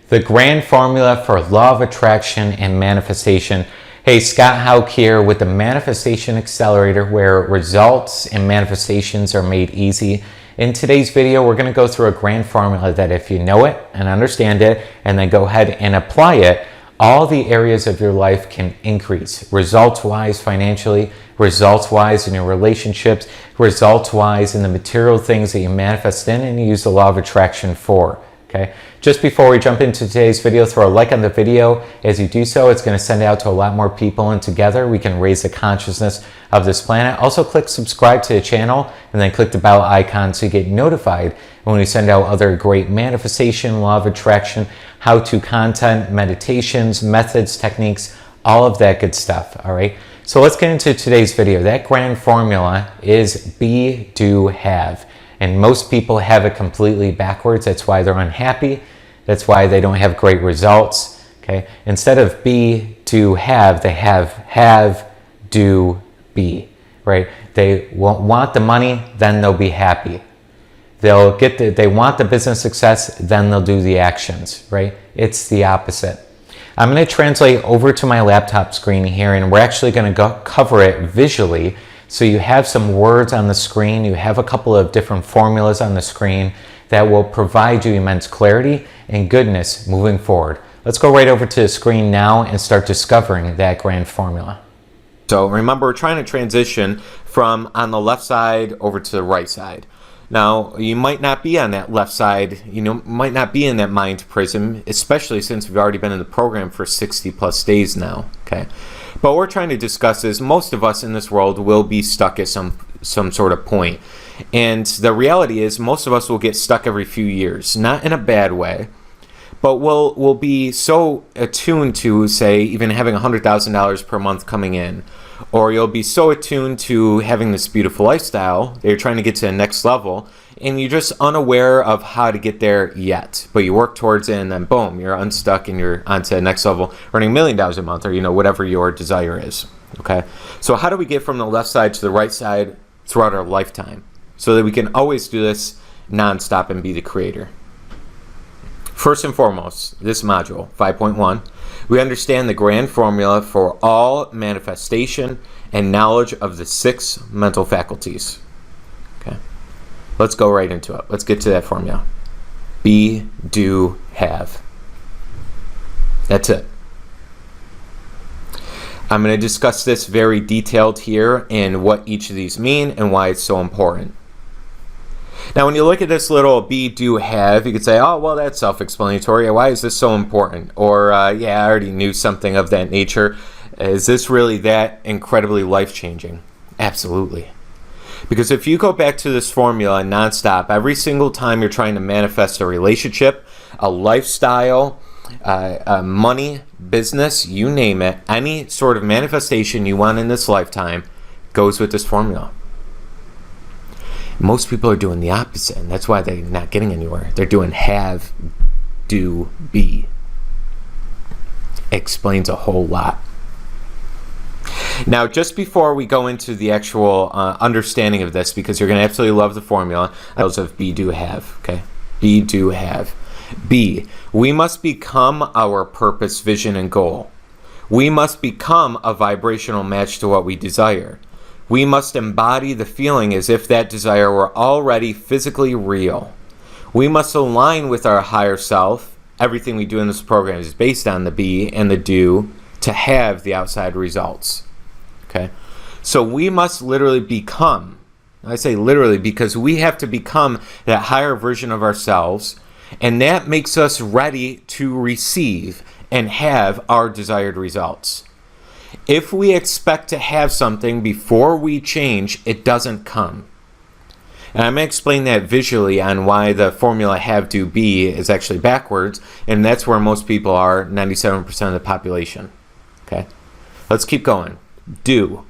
the grand formula for law of attraction and manifestation. Hey, Scott Haug here with the Manifestation Accelerator, where results and manifestations are made easy. In today's video, we're going to go through a grand formula that if you know it and understand it and then go ahead and apply it, all the areas of your life can increase. Results-wise financially, results-wise in your relationships, results-wise in the material things that you manifest in and you use the law of attraction for. Okay. Just before we jump into today's video, throw a like on the video. As you do so, it's going to send it out to a lot more people, and together we can raise the consciousness of this planet. Also click subscribe to the channel and then click the bell icon so you get notified when we send out other great manifestation, law of attraction, how-to content, meditations, methods, techniques, all of that good stuff. All right. So let's get into today's video. That grand formula is be, do, have. And most people have it completely backwards. That's why they're unhappy. That's why they don't have great results. Okay. Instead of be, do, have, they have, do, be. Right. They won't want the money, then they'll be happy. They want the business success, then they'll do the actions. Right. It's the opposite. I'm going to translate over to my laptop screen here, and we're actually going to cover it visually. So you have some words on the screen, you have a couple of different formulas on the screen that will provide you immense clarity and goodness moving forward. Let's go right over to the screen now and start discovering that grand formula. So remember, we're trying to transition from on the left side over to the right side. Now, you might not be on that left side, might not be in that mind prism, especially since we've already been in the program for 60 plus days now, okay? But what we're trying to discuss is most of us in this world will be stuck at some sort of point. And the reality is most of us will get stuck every few years, not in a bad way, but we'll be so attuned to, say, even having $100,000 per month coming in. Or you'll be so attuned to having this beautiful lifestyle that you're trying to get to the next level, and you're just unaware of how to get there yet. But you work towards it, and then boom, you're unstuck and you're onto the next level, earning $1 million a month, or whatever your desire is. Okay. So how do we get from the left side to the right side throughout our lifetime, so that we can always do this nonstop and be the creator? First and foremost, this module 5.1. We understand the grand formula for all manifestation and knowledge of the 6 mental faculties. Okay, let's go right into it. Let's get to that formula. Be, do, have. That's it. I'm going to discuss this very detailed here and what each of these mean and why it's so important. Now, when you look at this little be, do, have, you could say, oh, well, that's self-explanatory. Why is this so important? Or, yeah, I already knew something of that nature. Is this really that incredibly life-changing? Absolutely. Because if you go back to this formula nonstop, every single time you're trying to manifest a relationship, a lifestyle, money, business, you name it, any sort of manifestation you want in this lifetime goes with this formula. Most people are doing the opposite, and that's why they're not getting anywhere. They're doing have, do, be. Explains a whole lot. Now, just before we go into the actual understanding of this, because you're going to absolutely love the formula, those of be, do, have. Okay, be, do, have. Be, we must become our purpose, vision, and goal. We must become a vibrational match to what we desire. We must embody the feeling as if that desire were already physically real. We must align with our higher self. Everything we do in this program is based on the be and the do to have the outside results. Okay? So we must literally become, I say literally because we have to become that higher version of ourselves, and that makes us ready to receive and have our desired results. If we expect to have something before we change, it doesn't come. And I'm going to explain that visually on why the formula have, do, be is actually backwards, and that's where most people are, 97% of the population. Okay? Let's keep going. Do.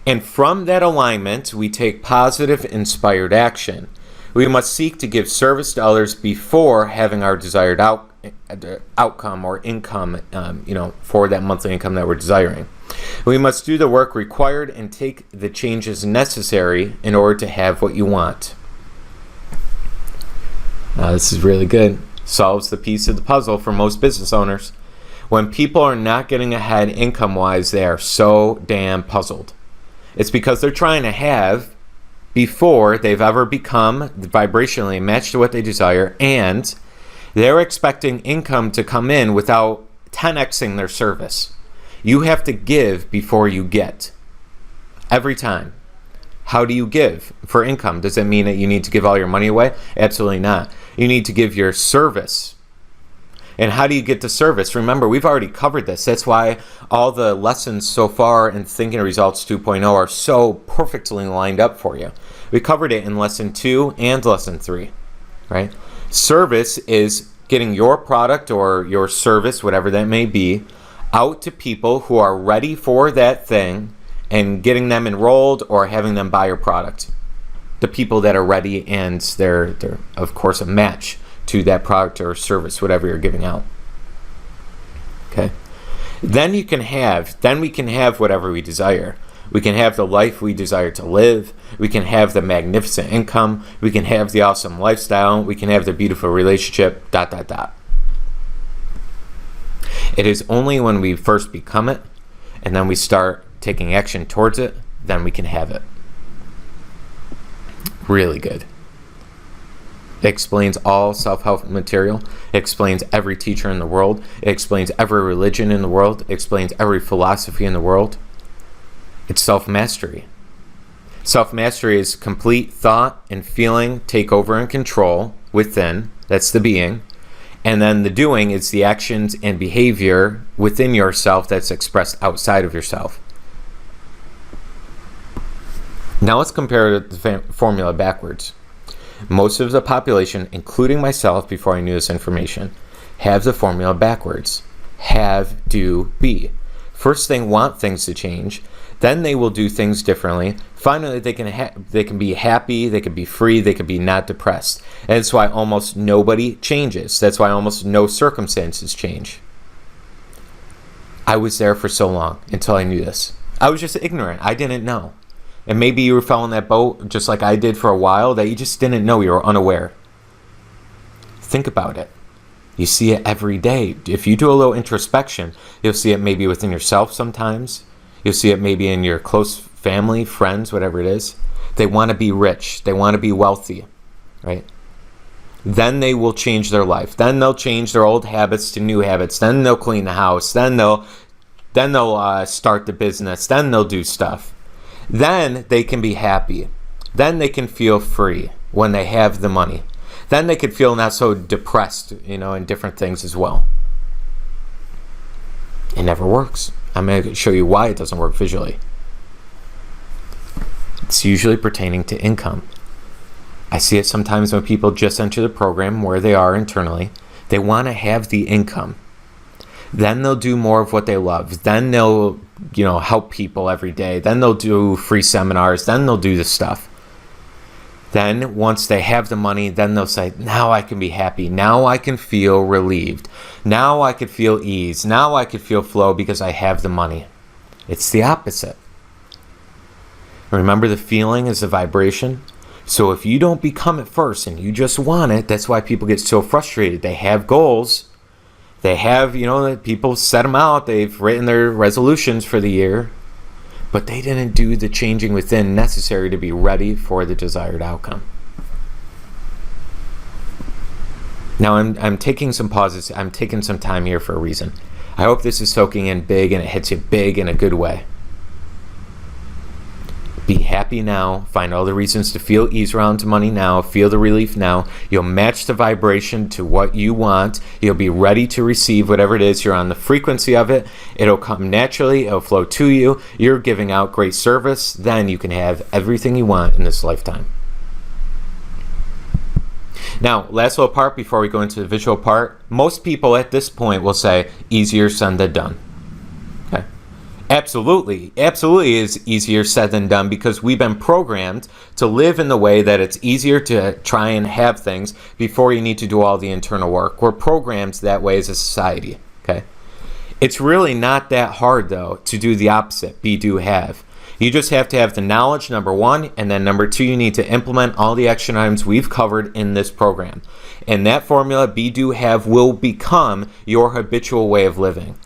And from that alignment, we take positive, inspired action. We must seek to give service to others before having our desired outcome or income, for that monthly income that we're desiring. We must do the work required and take the changes necessary in order to have what you want. This is really good. solves the piece of the puzzle for most business owners. When people are not getting ahead income-wise, they are so damn puzzled. It's because they're trying to have before they've ever become vibrationally matched to what they desire, and they're expecting income to come in without 10xing their service. You have to give before you get. Every time. How do you give for income? Does that mean that you need to give all your money away? Absolutely not. You need to give your service. And how do you get the service? Remember, we've already covered this. That's why all the lessons so far in Thinking Results 2.0 are so perfectly lined up for you. We covered it in lesson 2 and lesson 3, right? Service is getting your product or your service, whatever that may be, out to people who are ready for that thing and getting them enrolled or having them buy your product. The people that are ready and they're of course a match to that product or service, whatever you're giving out. Okay? Then we can have whatever we desire. We can have the life we desire to live. We can have the magnificent income. We can have the awesome lifestyle. We can have the beautiful relationship, ... It is only when we first become it and then we start taking action towards it, then we can have it. Really good. It explains all self-help material. It explains every teacher in the world. It explains every religion in the world. It explains every philosophy in the world. It's self-mastery. Self-mastery is complete thought and feeling take over and control within. That's the being. And then the doing is the actions and behavior within yourself that's expressed outside of yourself. Now let's compare the formula backwards. Most of the population, including myself before I knew this information, have the formula backwards. Have, do, be. First they want things to change, then they will do things differently. Finally, they can be happy, they can be free, they can be not depressed. And that's why almost nobody changes. That's why almost no circumstances change. I was there for so long until I knew this. I was just ignorant. I didn't know. And maybe you fell in that boat just like I did for a while, that you just didn't know, you were unaware. Think about it. You see it every day. If you do a little introspection, you'll see it maybe within yourself sometimes. You'll see it maybe in your close family, friends, whatever it is. They want to be rich. They want to be wealthy, right? Then they will change their life. Then they'll change their old habits to new habits. Then they'll clean the house. Then they'll start the business. Then they'll do stuff. Then they can be happy. Then they can feel free when they have the money. Then they could feel not so depressed, in different things as well. It never works. I'm going to show you why it doesn't work visually. It's usually pertaining to income. I see it sometimes when people just enter the program where they are internally. They want to have the income. Then they'll do more of what they love. Then they'll, help people every day. Then they'll do free seminars. Then they'll do the stuff. Then once they have the money, then they'll say, now I can be happy. Now I can feel relieved. Now I can feel ease. Now I can feel flow because I have the money. It's the opposite. Remember, the feeling is the vibration. So if you don't become it first and you just want it, that's why people get so frustrated. They have goals. They have, people set them out. They've written their resolutions for the year. But they didn't do the changing within necessary to be ready for the desired outcome. Now I'm taking some pauses. I'm taking some time here for a reason. I hope this is soaking in big and it hits you big in a good way. Be happy now. Find all the reasons to feel ease around to money now. Feel the relief now. You'll match the vibration to what you want. You'll be ready to receive whatever it is. You're on the frequency of it. It'll come naturally. It'll flow to you. You're giving out great service. Then you can have everything you want in this lifetime. Now, last little part before we go into the visual part. Most people at this point will say, easier said than done. Okay. Absolutely is easier said than done, because we've been programmed to live in the way that it's easier to try and have things before you need to do all the internal work. We're programmed that way as a society, okay? It's really not that hard, though, to do the opposite, be, do, have. You just have to have the knowledge, number one, and then number two, you need to implement all the action items we've covered in this program. And that formula, be, do, have, will become your habitual way of living.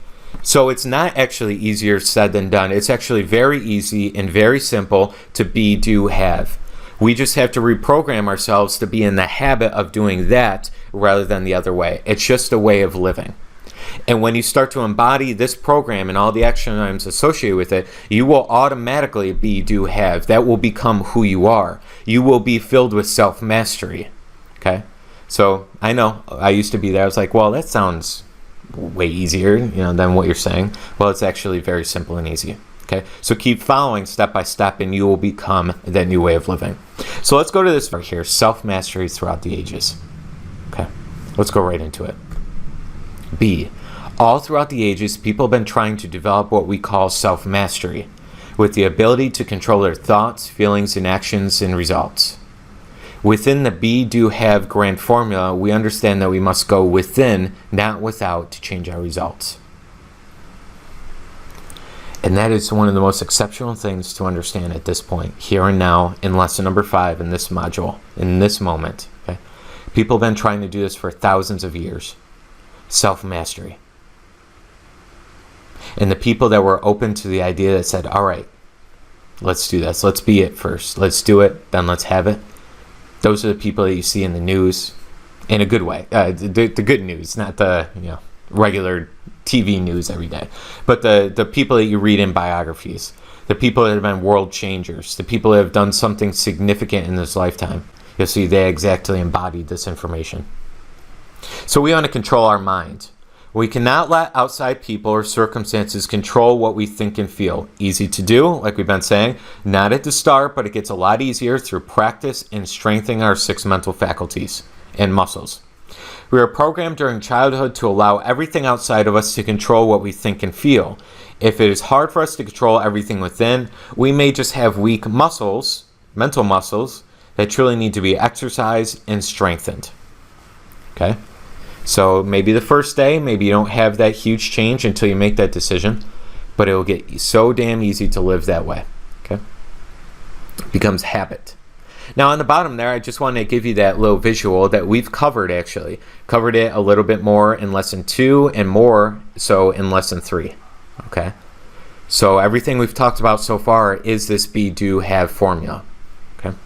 So it's not actually easier said than done. It's actually very easy and very simple to be, do, have. We just have to reprogram ourselves to be in the habit of doing that rather than the other way. It's just a way of living. And when you start to embody this program and all the action items associated with it, you will automatically be, do, have. That will become who you are. You will be filled with self-mastery. Okay? So I know I used to be there. I was like, well, that sounds way easier, than what you're saying. Well, it's actually very simple and easy. Okay? So keep following step by step and you will become that new way of living. So let's go to this right here, self-mastery throughout the ages. Okay? Let's go right into it. B. All throughout the ages, people have been trying to develop what we call self-mastery, with the ability to control their thoughts, feelings, and actions and results. Within the be, do, have grand formula, we understand that we must go within, not without, to change our results. And that is one of the most exceptional things to understand at this point, here and now, in lesson number 5 in this module, in this moment. Okay? People have been trying to do this for thousands of years. Self-mastery. And the people that were open to the idea that said, all right, let's do this. Let's be it first. Let's do it, then let's have it. Those are the people that you see in the news, in a good way. The good news, not the regular TV news every day. But the people that you read in biographies, the people that have been world changers, the people that have done something significant in this lifetime. You'll see they exactly embodied this information. So we want to control our mind. We cannot let outside people or circumstances control what we think and feel. Easy to do, like we've been saying. Not at the start, but it gets a lot easier through practice and strengthening our 6 mental faculties and muscles. We are programmed during childhood to allow everything outside of us to control what we think and feel. If it is hard for us to control everything within, we may just have weak muscles, mental muscles, that truly need to be exercised and strengthened. Okay? So maybe the first day, maybe you don't have that huge change until you make that decision, but it will get so damn easy to live that way. Okay? It becomes habit. Now on the bottom there, I just want to give you that little visual that we've covered actually. Covered it a little bit more in lesson 2 and more so in lesson 3. Okay? So everything we've talked about so far is this be, do, have formula. Okay?